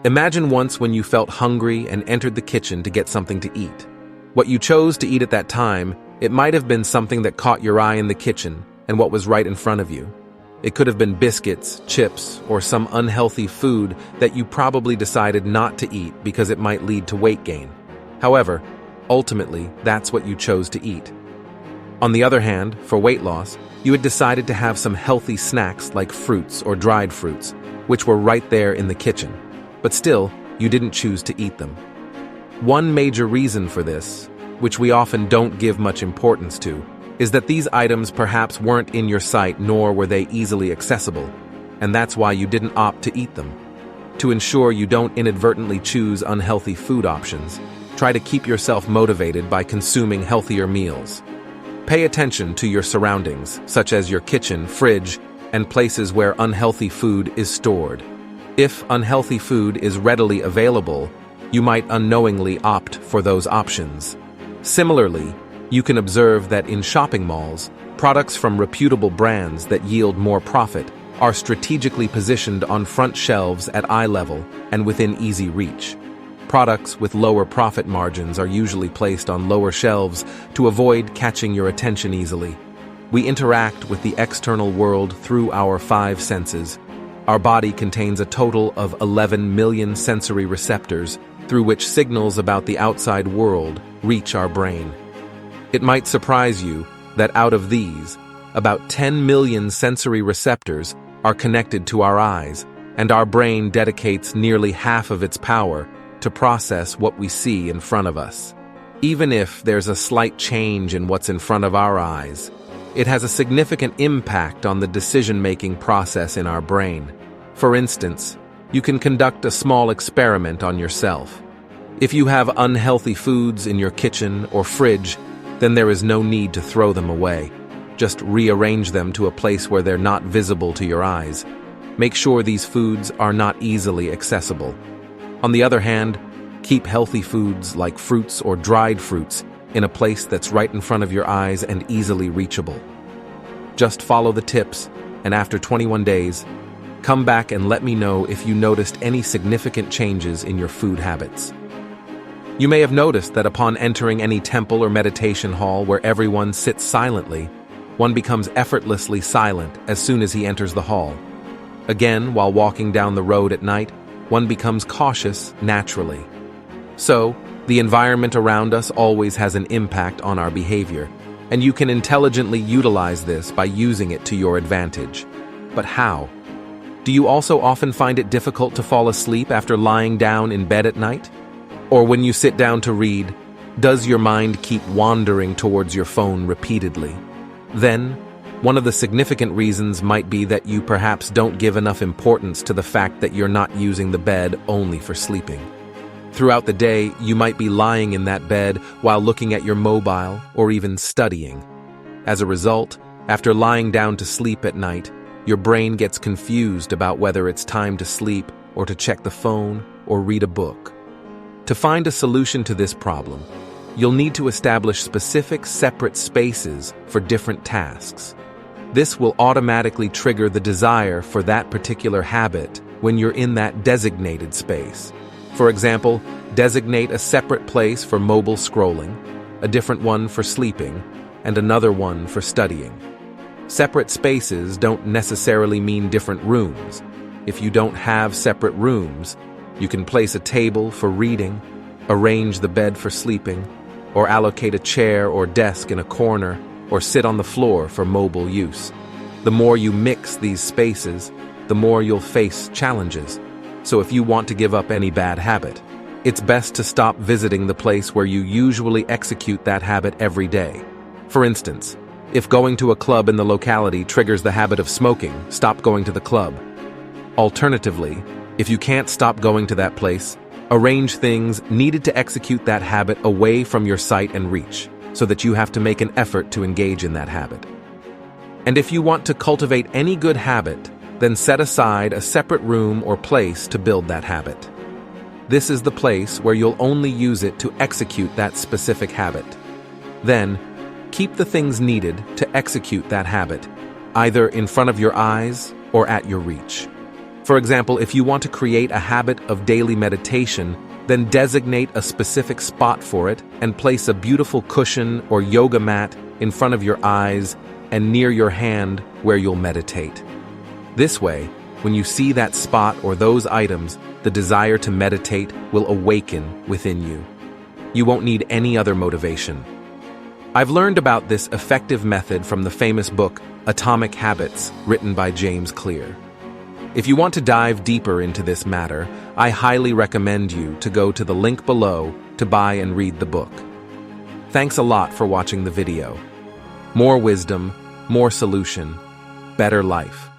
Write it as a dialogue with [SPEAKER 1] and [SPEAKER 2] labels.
[SPEAKER 1] Imagine once when you felt hungry and entered the kitchen to get something to eat. What you chose to eat at that time, it might have been something that caught your eye in the kitchen and what was right in front of you. It could have been biscuits, chips, or some unhealthy food that you probably decided not to eat because it might lead to weight gain. However, ultimately, that's what you chose to eat. On the other hand, for weight loss, you had decided to have some healthy snacks like fruits or dried fruits, which were right there in the kitchen. But still, you didn't choose to eat them. One major reason for this, which we often don't give much importance to, is that these items perhaps weren't in your sight nor were they easily accessible, and that's why you didn't opt to eat them. To ensure you don't inadvertently choose unhealthy food options, try to keep yourself motivated by consuming healthier meals. Pay attention to your surroundings, such as your kitchen, fridge, and places where unhealthy food is stored. If unhealthy food is readily available, you might unknowingly opt for those options. Similarly, you can observe that in shopping malls, products from reputable brands that yield more profit are strategically positioned on front shelves at eye level and within easy reach. Products with lower profit margins are usually placed on lower shelves to avoid catching your attention easily. We interact with the external world through our 5 senses. Our body contains a total of 11 million sensory receptors through which signals about the outside world reach our brain. It might surprise you that out of these, about 10 million sensory receptors are connected to our eyes, and our brain dedicates nearly half of its power to process what we see in front of us. Even if there's a slight change in what's in front of our eyes, it has a significant impact on the decision-making process in our brain. For instance, you can conduct a small experiment on yourself. If you have unhealthy foods in your kitchen or fridge, then there is no need to throw them away. Just rearrange them to a place where they're not visible to your eyes. Make sure these foods are not easily accessible. On the other hand, keep healthy foods like fruits or dried fruits in a place that's right in front of your eyes and easily reachable. Just follow the tips, and after 21 days, come back and let me know if you noticed any significant changes in your food habits. You may have noticed that upon entering any temple or meditation hall where everyone sits silently, one becomes effortlessly silent as soon as he enters the hall. Again, while walking down the road at night, one becomes cautious naturally. So, the environment around us always has an impact on our behavior, and you can intelligently utilize this by using it to your advantage. But how? Do you also often find it difficult to fall asleep after lying down in bed at night? Or when you sit down to read, does your mind keep wandering towards your phone repeatedly? Then, one of the significant reasons might be that you perhaps don't give enough importance to the fact that you're not using the bed only for sleeping. Throughout the day, you might be lying in that bed while looking at your mobile or even studying. As a result, after lying down to sleep at night, your brain gets confused about whether it's time to sleep or to check the phone or read a book. To find a solution to this problem, you'll need to establish specific separate spaces for different tasks. This will automatically trigger the desire for that particular habit when you're in that designated space. For example, designate a separate place for mobile scrolling, a different one for sleeping, and another one for studying. Separate spaces don't necessarily mean different rooms. If you don't have separate rooms, you can place a table for reading, arrange the bed for sleeping, or allocate a chair or desk in a corner, or sit on the floor for mobile use. The more you mix these spaces, the more you'll face challenges. So if you want to give up any bad habit, it's best to stop visiting the place where you usually execute that habit every day. For instance, if going to a club in the locality triggers the habit of smoking, stop going to the club. Alternatively, if you can't stop going to that place, arrange things needed to execute that habit away from your sight and reach, so that you have to make an effort to engage in that habit. And if you want to cultivate any good habit, then set aside a separate room or place to build that habit. This is the place where you'll only use it to execute that specific habit. Then, keep the things needed to execute that habit, either in front of your eyes or at your reach. For example, if you want to create a habit of daily meditation, then designate a specific spot for it and place a beautiful cushion or yoga mat in front of your eyes and near your hand where you'll meditate. This way, when you see that spot or those items, the desire to meditate will awaken within you. You won't need any other motivation. I've learned about this effective method from the famous book Atomic Habits, written by James Clear. If you want to dive deeper into this matter, I highly recommend you to go to the link below to buy and read the book. Thanks a lot for watching the video. More wisdom, more solution, better life.